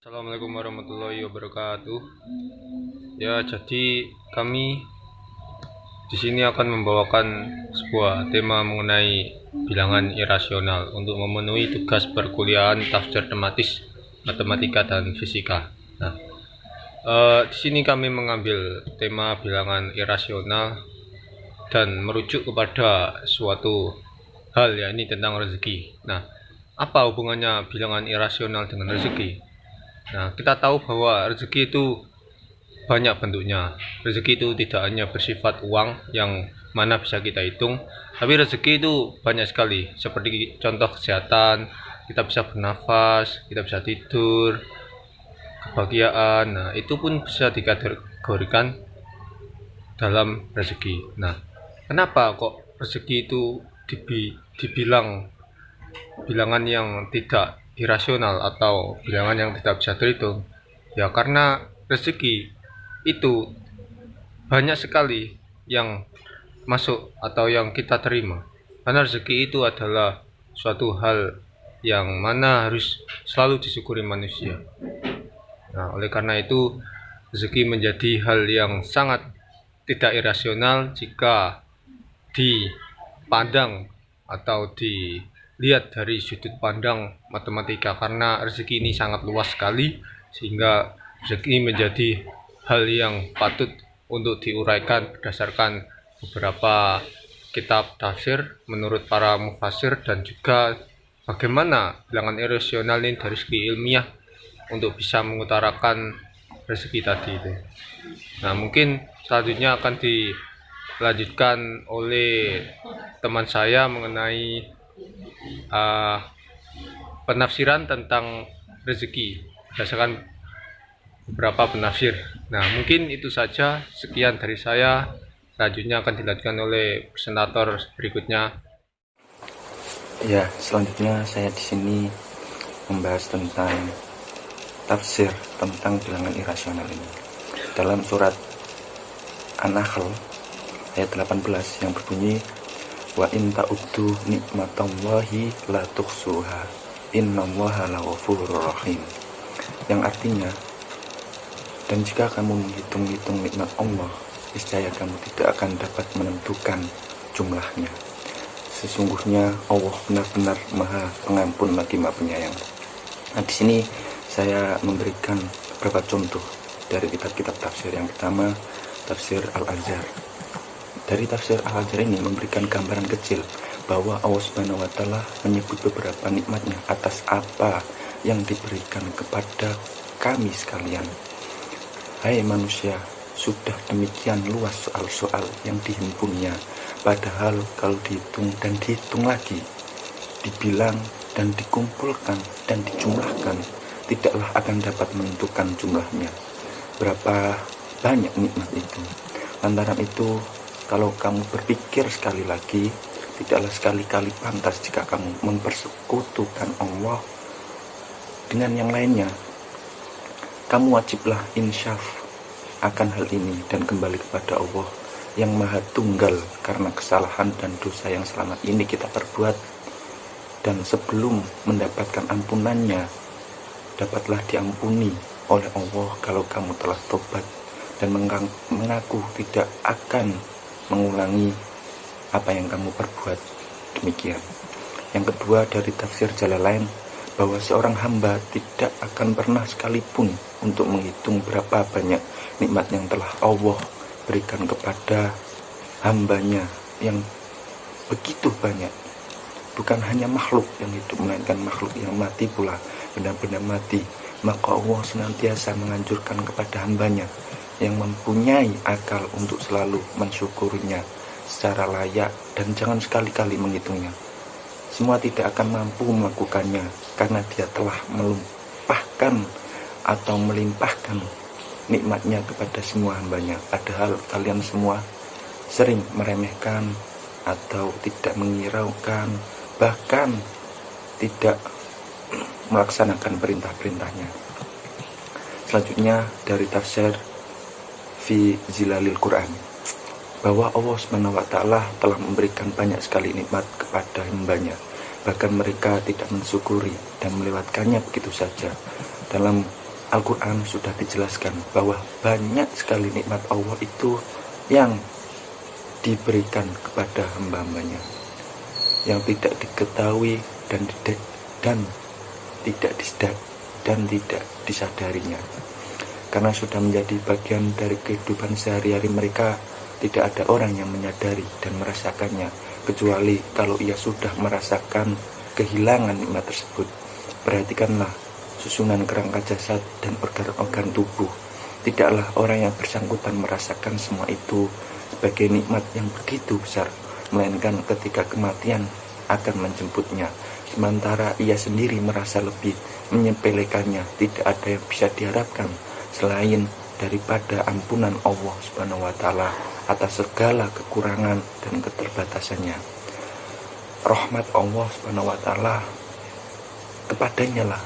Assalamualaikum warahmatullahi wabarakatuh. Ya, jadi kami di sini akan membawakan sebuah tema mengenai bilangan irasional untuk memenuhi tugas perkuliahan tafsir tematis matematika dan fisika. Nah, di sini kami mengambil tema bilangan irasional dan merujuk kepada suatu hal, ya, ini tentang rezeki. Nah, apa hubungannya bilangan irasional dengan rezeki? Nah, kita tahu bahwa rezeki itu banyak bentuknya. Rezeki itu tidak hanya bersifat uang yang mana bisa kita hitung, tapi rezeki itu banyak sekali. Seperti contoh kesehatan, kita bisa bernafas, kita bisa tidur, kebahagiaan. Nah, itu pun bisa dikategorikan dalam rezeki. Nah, kenapa kok rezeki itu dibilang bilangan yang tidak irasional atau bilangan yang tidak bisa terhitung? Ya, karena rezeki itu banyak sekali yang masuk atau yang kita terima. Karena rezeki itu adalah suatu hal yang mana harus selalu disyukuri manusia. Nah, oleh karena itu rezeki menjadi hal yang sangat tidak irasional jika dipandang atau dilihat dari sudut pandang matematika, karena rezeki ini sangat luas sekali sehingga rezeki menjadi hal yang patut untuk diuraikan berdasarkan beberapa kitab tafsir menurut para mufasir, dan juga bagaimana bilangan irasional ini dari segi ilmiah untuk bisa mengutarakan rezeki tadi itu. Nah, mungkin selanjutnya akan dilanjutkan oleh teman saya mengenai penafsiran tentang rezeki berdasarkan beberapa penafsir. Nah, mungkin itu saja, sekian dari saya. Selanjutnya akan dilanjutkan oleh presentator berikutnya. Ya, selanjutnya saya di sini membahas tentang tafsir tentang bilangan irasional ini. Dalam surat An-Nahl ayat 18 yang berbunyi, wa in ta'uddu nikmatallahi la tuhsuha innallaha laghafurur rahim, yang artinya, dan jika kamu menghitung-hitung nikmat Allah, niscaya kamu tidak akan dapat menentukan jumlahnya. Sesungguhnya Allah benar-benar Maha Pengampun lagi Maha Penyayang. Nah, di sini saya memberikan beberapa contoh dari kitab-kitab tafsir. Yang pertama, tafsir Al-Azhar. Dari tafsir Al-Azhar ini memberikan gambaran kecil bahwa Allah Subhanahu wa Ta'ala menyebut beberapa nikmatnya atas apa yang diberikan kepada kami sekalian. Hai manusia, sudah demikian luas soal-soal yang dihimpunnya, padahal kalau dihitung dan dihitung lagi, dibilang dan dikumpulkan dan dijumlahkan, tidaklah akan dapat menentukan jumlahnya. Berapa banyak nikmat itu. Lantaran itu, kalau kamu berpikir sekali lagi, tidaklah sekali-kali pantas jika kamu mempersekutukan Allah dengan yang lainnya. Kamu wajiblah insyaf akan hal ini dan kembali kepada Allah yang Maha Tunggal, karena kesalahan dan dosa yang selama ini kita perbuat. Dan sebelum mendapatkan ampunannya, dapatlah diampuni oleh Allah kalau kamu telah tobat dan mengaku tidak akan mengulangi apa yang kamu perbuat. Demikian. Yang kedua, dari tafsir Jalalain, bahwa seorang hamba tidak akan pernah sekalipun untuk menghitung berapa banyak nikmat yang telah Allah berikan kepada hambanya yang begitu banyak. Bukan hanya makhluk yang hidup, melainkan makhluk yang mati pula, benar-benar mati. Maka Allah senantiasa menganjurkan kepada hambanya yang mempunyai akal untuk selalu mensyukurinya secara layak dan jangan sekali-kali menghitungnya. Semua tidak akan mampu melakukannya karena dia telah melumpahkan atau melimpahkan nikmatnya kepada semua hambanya. Padahal kalian semua sering meremehkan atau tidak menghiraukan, bahkan tidak melaksanakan perintah-perintahnya. Selanjutnya dari tafsir Fi Zilalil Quran, bahwa Allah Subhanahu wa Ta'ala telah memberikan banyak sekali nikmat kepada hambanya, bahkan mereka tidak mensyukuri dan melewatkannya begitu saja. Dalam Al-Quran sudah dijelaskan bahwa banyak sekali nikmat Allah itu yang diberikan kepada hamba-hambanya, yang tidak diketahui dan tidak disadarinya, karena sudah menjadi bagian dari kehidupan sehari-hari mereka. Tidak ada orang yang menyadari dan merasakannya, kecuali kalau ia sudah merasakan kehilangan nikmat tersebut. Perhatikanlah susunan kerangka jasad dan organ-organ tubuh. Tidaklah orang yang bersangkutan merasakan semua itu sebagai nikmat yang begitu besar, melainkan ketika kematian akan menjemputnya. Sementara ia sendiri merasa lebih menyepelekannya. Tidak ada yang bisa diharapkan selain daripada ampunan Allah Subhanahu wa Ta'ala atas segala kekurangan dan keterbatasannya. Rahmat Allah Subhanahu wa Ta'ala kepadanya lah,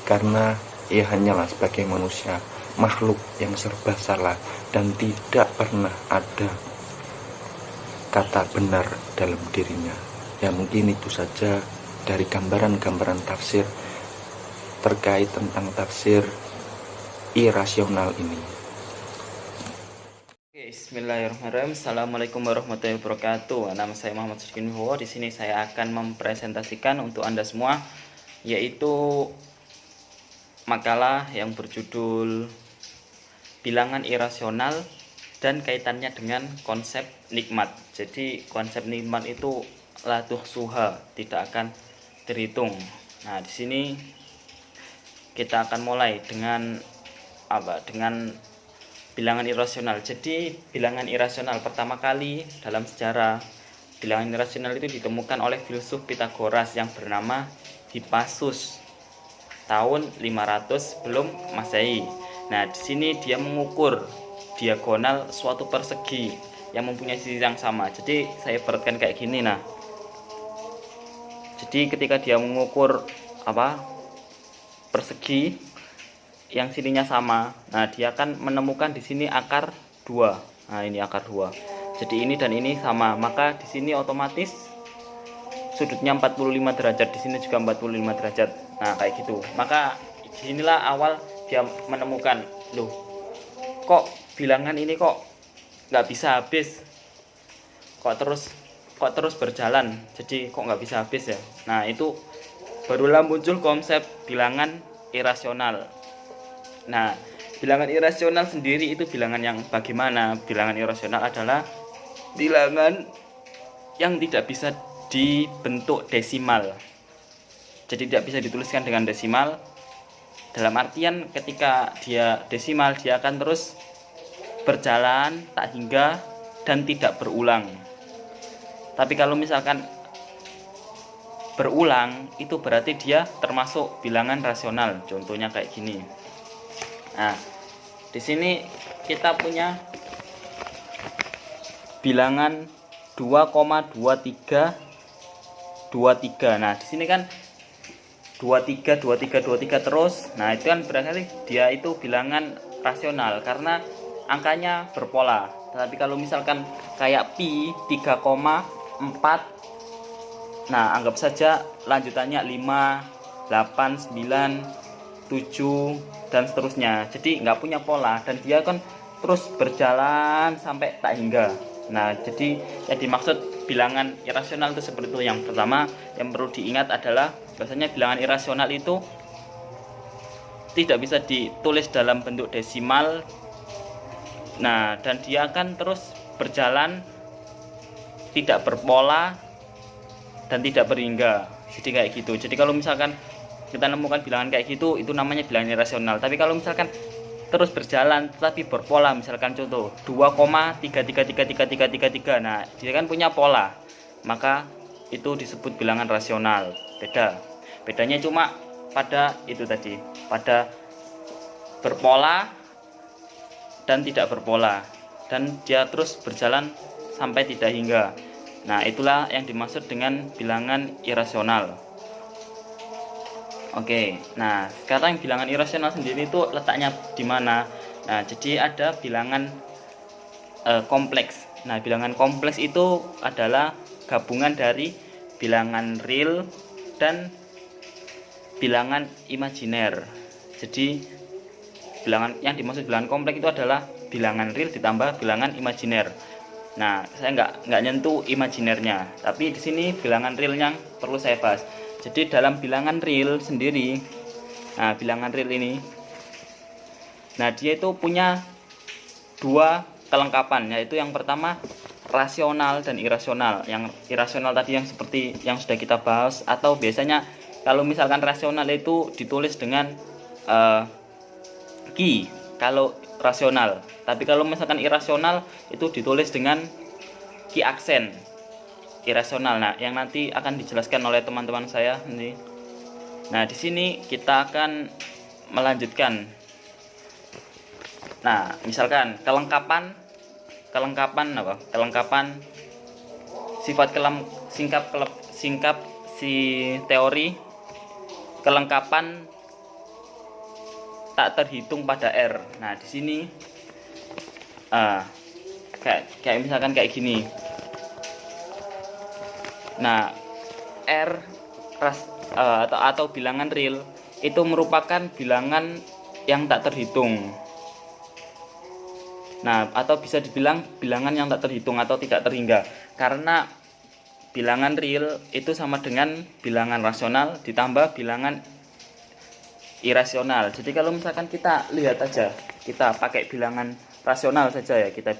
karena ia hanyalah sebagai manusia, makhluk yang serba salah dan tidak pernah ada kata benar dalam dirinya. Ya, mungkin itu saja dari gambaran-gambaran tafsir terkait tentang tafsir irasional ini. Bismillahirrahmanirrahim. Assalamualaikum warahmatullahi wabarakatuh. Nama saya Muhammad Sudkin Wibowo. Di sini saya akan mempresentasikan untuk Anda semua, yaitu makalah yang berjudul Bilangan Irasional dan kaitannya dengan konsep nikmat. Jadi konsep nikmat itu la tuhsuha, tidak akan terhitung. Nah, di sini kita akan mulai dengan dengan bilangan irasional. Jadi bilangan irasional pertama kali dalam sejarah bilangan irasional itu ditemukan oleh filsuf Pitagoras yang bernama Hippasus tahun 500 sebelum Masehi. Nah, di sini dia mengukur diagonal suatu persegi yang mempunyai sisi yang sama. Jadi saya ibaratkan kayak gini. Nah, jadi ketika dia mengukur persegi yang sininya sama, nah dia akan menemukan di sini akar 2. Nah, ini akar 2. Jadi ini dan ini sama, maka di sini otomatis sudutnya 45 derajat, di sini juga 45 derajat. Nah, kayak gitu. Maka disinilah awal dia menemukan, loh, kok bilangan ini kok nggak bisa habis, kok terus berjalan, jadi kok nggak bisa habis ya. Nah, itu barulah muncul konsep bilangan irasional. Nah, bilangan irasional sendiri itu bilangan yang bagaimana? Bilangan irasional adalah bilangan yang tidak bisa dibentuk desimal. Jadi tidak bisa dituliskan dengan desimal. Dalam artian ketika dia desimal, dia akan terus berjalan tak hingga dan tidak berulang. Tapi kalau misalkan berulang, itu berarti dia termasuk bilangan rasional. Contohnya kayak gini. Nah, di sini kita punya bilangan 2,2323. Nah, di sini kan 23 terus. Nah, itu kan berarti dia itu bilangan rasional karena angkanya berpola. Tapi kalau misalkan kayak pi 3,4, nah anggap saja lanjutannya 5, 8, 9, 7 dan seterusnya. Jadi nggak punya pola dan dia kan terus berjalan sampai tak hingga. Nah, jadi yang dimaksud bilangan irasional itu seperti itu. Yang pertama yang perlu diingat adalah biasanya bilangan irasional itu tidak bisa ditulis dalam bentuk desimal. Nah, dan dia akan terus berjalan tidak berpola dan tidak berhingga. Jadi kayak gitu. Jadi kalau misalkan kita nemukan bilangan kayak gitu, itu namanya bilangan irasional. Tapi kalau misalkan terus berjalan tetapi berpola, misalkan contoh 2,333333, nah dia kan punya pola, maka itu disebut bilangan rasional. Bedanya cuma pada itu tadi, pada berpola dan tidak berpola, dan dia terus berjalan sampai tidak hingga. Nah, itulah yang dimaksud dengan bilangan irasional. Oke, nah sekarang bilangan irasional sendiri itu letaknya di mana? Nah, jadi ada bilangan kompleks. Nah, bilangan kompleks itu adalah gabungan dari bilangan real dan bilangan imajiner. Jadi bilangan yang dimaksud bilangan kompleks itu adalah bilangan real ditambah bilangan imajiner. Nah, saya nggak nyentuh imajinernya, tapi di sini bilangan real yang perlu saya bahas. Jadi dalam bilangan real sendiri, nah bilangan real ini, nah dia itu punya dua kelengkapan, yaitu yang pertama rasional dan irasional. Yang irasional tadi yang seperti yang sudah kita bahas, atau biasanya kalau misalkan rasional itu ditulis dengan ki kalau rasional, tapi kalau misalkan irasional itu ditulis dengan ki aksen irasional. Nah, yang nanti akan dijelaskan oleh teman-teman saya ini. Nah, di sini kita akan melanjutkan. Nah, misalkan kelengkapan apa? Kelengkapan sifat singkap si teori kelengkapan tak terhitung pada R. Nah, di sini kayak misalkan kayak gini. Nah, R atau bilangan real itu merupakan bilangan yang tak terhitung. Nah, atau bisa dibilang bilangan yang tak terhitung atau tidak terhingga, karena bilangan real itu sama dengan bilangan rasional ditambah bilangan irasional. Jadi kalau misalkan kita lihat aja, kita pakai bilangan rasional saja ya, kita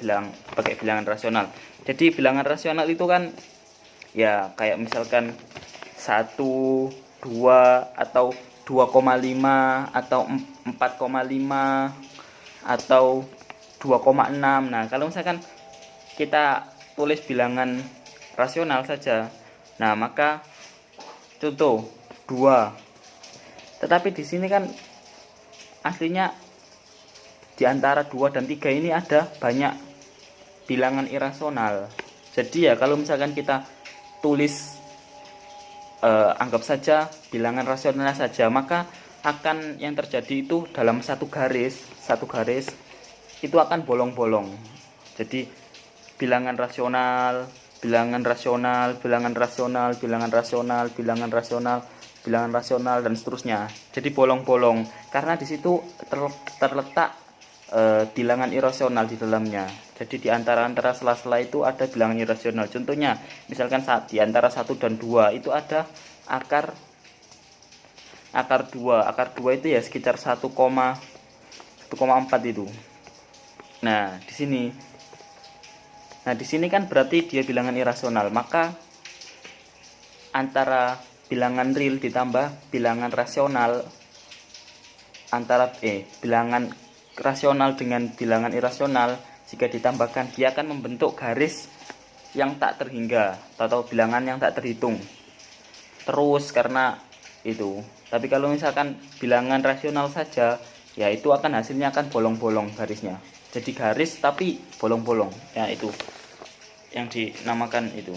pakai bilangan rasional. Jadi bilangan rasional itu kan ya kayak misalkan 1, 2 atau 2,5 atau 4,5 atau 2,6. Nah, kalau misalkan kita tulis bilangan rasional saja, nah maka contoh 2. Tetapi di sini kan aslinya di antara 2 dan 3 ini ada banyak bilangan irasional. Jadi ya kalau misalkan kita tulis anggap saja bilangan rasional saja, maka akan yang terjadi itu dalam satu garis itu akan bolong-bolong. Jadi bilangan rasional, bilangan rasional, bilangan rasional, bilangan rasional, bilangan rasional, bilangan rasional, dan seterusnya. Jadi bolong-bolong karena di situ terletak bilangan irasional di dalamnya. Jadi di antara sela-sela itu ada bilangan irasional. Contohnya misalkan di antara 1 dan 2 itu ada akar 2. Akar 2 itu ya sekitar 1,4 itu. Nah, di sini kan berarti dia bilangan irasional, maka antara bilangan real ditambah bilangan rasional, antara bilangan rasional dengan bilangan irasional, jika ditambahkan dia akan membentuk garis yang tak terhingga atau bilangan yang tak terhitung terus karena itu. Tapi kalau misalkan bilangan rasional saja, ya itu akan hasilnya akan bolong-bolong garisnya. Jadi garis tapi bolong-bolong. Ya itu yang dinamakan itu.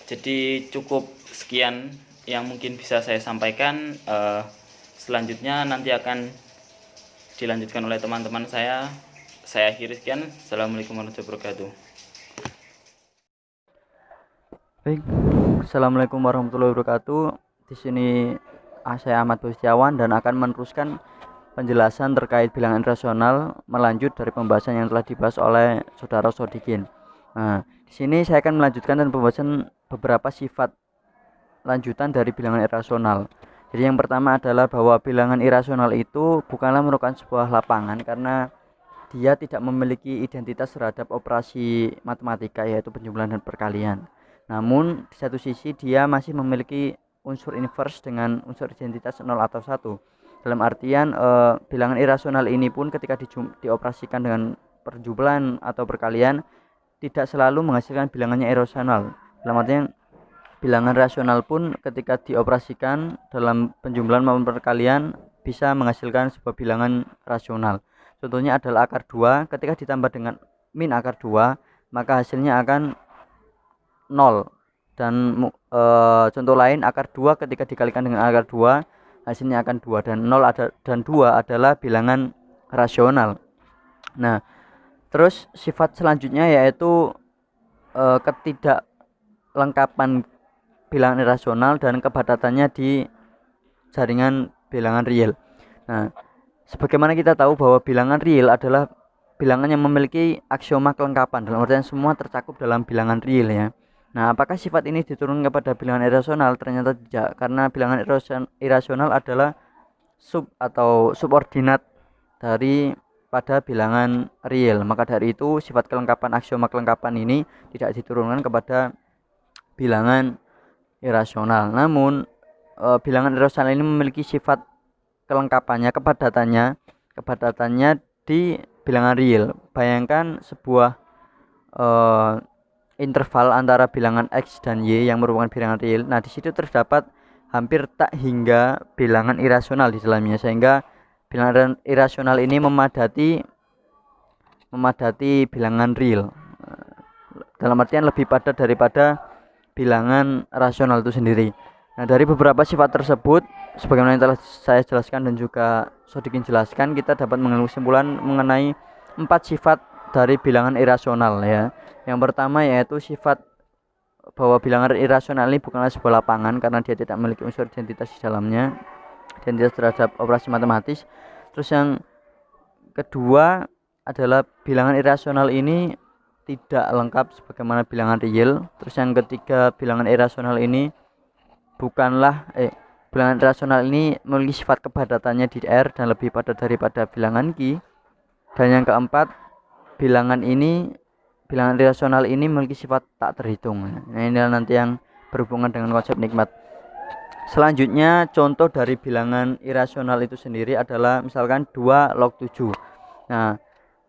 Jadi cukup sekian yang mungkin bisa saya sampaikan. Selanjutnya nanti akan dilanjutkan oleh teman-teman saya. Saya akhiri sekian. Assalamualaikum warahmatullahi wabarakatuh. Baik, assalamualaikum warahmatullahi wabarakatuh. Di sini saya Ahmad Bustiawan dan akan meneruskan penjelasan terkait bilangan rasional melanjut dari pembahasan yang telah dibahas oleh Saudara Sodikin. Nah, di sini saya akan melanjutkan dan pembahasan beberapa sifat lanjutan dari bilangan irasional. Jadi yang pertama adalah bahwa bilangan irasional itu bukanlah merupakan sebuah lapangan karena dia tidak memiliki identitas terhadap operasi matematika, yaitu penjumlahan dan perkalian. Namun di satu sisi dia masih memiliki unsur inverse dengan unsur identitas 0 atau 1. Dalam artian bilangan irasional ini pun ketika dioperasikan dengan perjumlahan atau perkalian tidak selalu menghasilkan bilangannya irasional. Dalam artian bilangan rasional pun ketika dioperasikan dalam penjumlahan maupun perkalian bisa menghasilkan sebuah bilangan rasional. Contohnya adalah akar 2 ketika ditambah dengan min akar 2 maka hasilnya akan 0. Dan contoh lain akar 2 ketika dikalikan dengan akar 2 hasilnya akan 2, dan 0 dan 2 adalah bilangan rasional. Nah, terus sifat selanjutnya yaitu ketidaklengkapan bilangan irasional dan kebatatannya di jaringan bilangan real. Nah, sebagaimana kita tahu bahwa bilangan real adalah bilangan yang memiliki aksioma kelengkapan, dalam artian semua tercakup dalam bilangan real ya. Nah, apakah sifat ini diturunkan kepada bilangan irasional? Ternyata tidak, karena bilangan irasional adalah sub atau subordinat dari pada bilangan real. Maka dari itu sifat kelengkapan, aksioma kelengkapan ini tidak diturunkan kepada bilangan irasional. Namun bilangan irasional ini memiliki sifat kelengkapannya, kepadatannya di bilangan real. Bayangkan sebuah interval antara bilangan x dan y yang merupakan bilangan real. Nah, di situ terdapat hampir tak hingga bilangan irasional di dalamnya, sehingga bilangan irasional ini memadati bilangan real. Dalam artian lebih padat daripada bilangan rasional itu sendiri. Nah, dari beberapa sifat tersebut, sebagaimana yang telah saya jelaskan dan juga Sodikin jelaskan, kita dapat mengambil kesimpulan mengenai 4 sifat dari bilangan irasional ya. Yang pertama yaitu sifat bahwa bilangan irasional ini bukanlah sebuah lapangan karena dia tidak memiliki unsur identitas di dalamnya, identitas terhadap operasi matematis. Terus yang kedua adalah bilangan irasional ini tidak lengkap sebagaimana bilangan real. Terus yang ketiga, bilangan irasional ini bilangan irasional ini memiliki sifat kepadatannya di R dan lebih padat daripada bilangan Q. Dan yang keempat, bilangan irasional ini memiliki sifat tak terhitung. Nah, ini nanti yang berhubungan dengan konsep nikmat. Selanjutnya, contoh dari bilangan irasional itu sendiri adalah misalkan 2 log 7. Nah,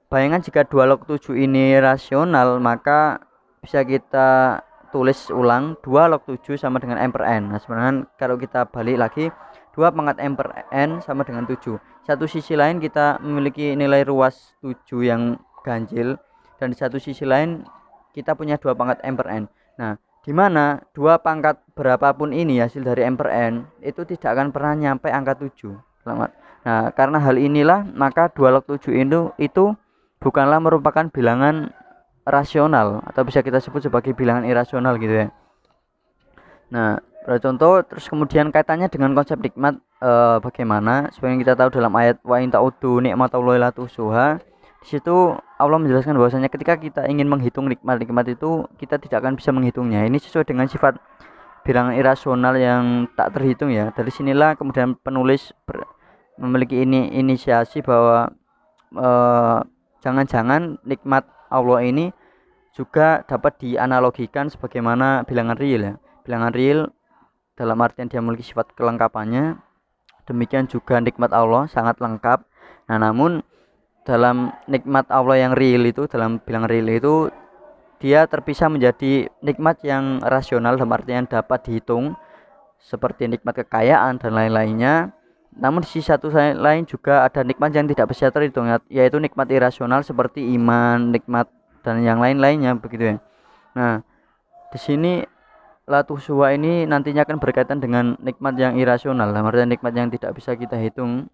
bayangkan jika 2 log 7 ini rasional, maka bisa kita tulis ulang 2 log 7 sama dengan m per n. Nah, sebenarnya kalau kita balik lagi, 2 pangkat m per n sama dengan 7. Satu sisi lain kita memiliki nilai ruas 7 yang ganjil, dan di satu sisi lain kita punya 2 pangkat m per n. Nah, di mana 2 pangkat berapapun ini hasil dari m per n itu tidak akan pernah nyampe angka 7. Selamat. Nah, karena hal inilah maka 2 log 7 itu bukanlah merupakan bilangan rasional atau bisa kita sebut sebagai bilangan irasional gitu ya. Nah, pada contoh, terus kemudian kaitannya dengan konsep nikmat bagaimana? Seperti yang kita tahu dalam ayat wa in ta'uddu nikmatallahi la tuhsuha. Di situ Allah menjelaskan bahwasanya ketika kita ingin menghitung nikmat itu kita tidak akan bisa menghitungnya. Ini sesuai dengan sifat bilangan irasional yang tak terhitung ya. Dari sinilah kemudian penulis memiliki inisiasi bahwa jangan-jangan nikmat Allah ini juga dapat dianalogikan sebagaimana bilangan real ya. Bilangan real dalam artian dia memiliki sifat kelengkapannya. Demikian juga nikmat Allah sangat lengkap. Nah, namun dalam nikmat Allah yang real itu, dalam bilangan real itu, dia terpisah menjadi nikmat yang rasional dalam artian dapat dihitung seperti nikmat kekayaan dan lain-lainnya. Namun di sisi satu lain juga ada nikmat yang tidak bisa terhitung, yaitu nikmat irasional seperti iman, nikmat dan yang lain-lainnya begitu ya. Nah, di sini la tuhsuha ini nantinya akan berkaitan dengan nikmat yang irasional, artinya nikmat yang tidak bisa kita hitung,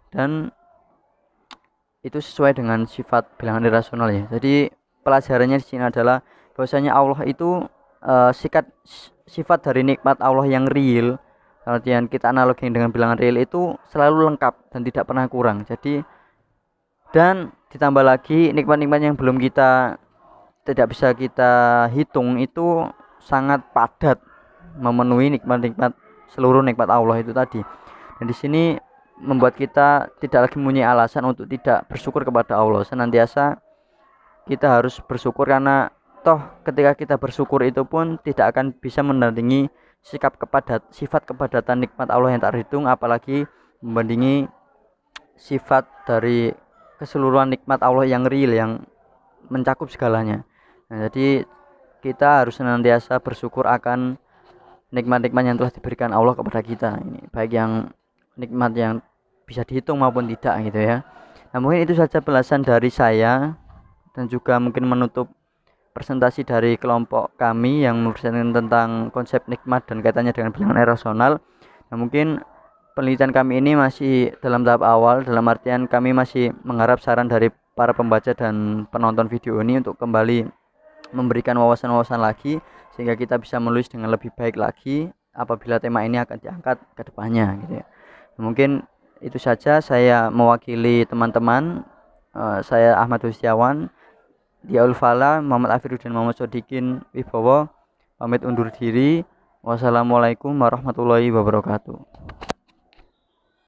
dan itu sesuai dengan sifat bilangan irasional ya. Jadi pelajarannya di sini adalah bahwasanya Allah itu sifat dari nikmat Allah yang real. Artian kita analogi dengan bilangan real itu selalu lengkap dan tidak pernah kurang. Jadi dan ditambah lagi nikmat-nikmat yang belum tidak bisa kita hitung itu sangat padat memenuhi seluruh nikmat Allah itu tadi. Dan di sini membuat kita tidak lagi mempunyai alasan untuk tidak bersyukur kepada Allah. Senantiasa kita harus bersyukur karena toh ketika kita bersyukur itu pun tidak akan bisa menandingi sifat kepadatan nikmat Allah yang tak terhitung, apalagi membandingi sifat dari keseluruhan nikmat Allah yang real yang mencakup segalanya. Nah, jadi kita harus senantiasa bersyukur akan nikmat-nikmat yang telah diberikan Allah kepada kita. Ini baik yang nikmat yang bisa dihitung maupun tidak gitu ya. Nah, mungkin itu saja penjelasan dari saya dan juga mungkin menutup presentasi dari kelompok kami yang mempresentasikan tentang konsep nikmat dan kaitannya dengan bilangan irasional. Nah, mungkin penelitian kami ini masih dalam tahap awal, dalam artian kami masih mengharap saran dari para pembaca dan penonton video ini untuk kembali memberikan wawasan-wawasan lagi sehingga kita bisa menulis dengan lebih baik lagi apabila tema ini akan diangkat ke depannya gitu ya. Mungkin itu saja, saya mewakili teman-teman. Saya Ahmad Setiawan, Diaul Fala, Muhammad Afiruddin, Muhammad Sodikin Wibowo pamit undur diri. Wassalamualaikum warahmatullahi wabarakatuh.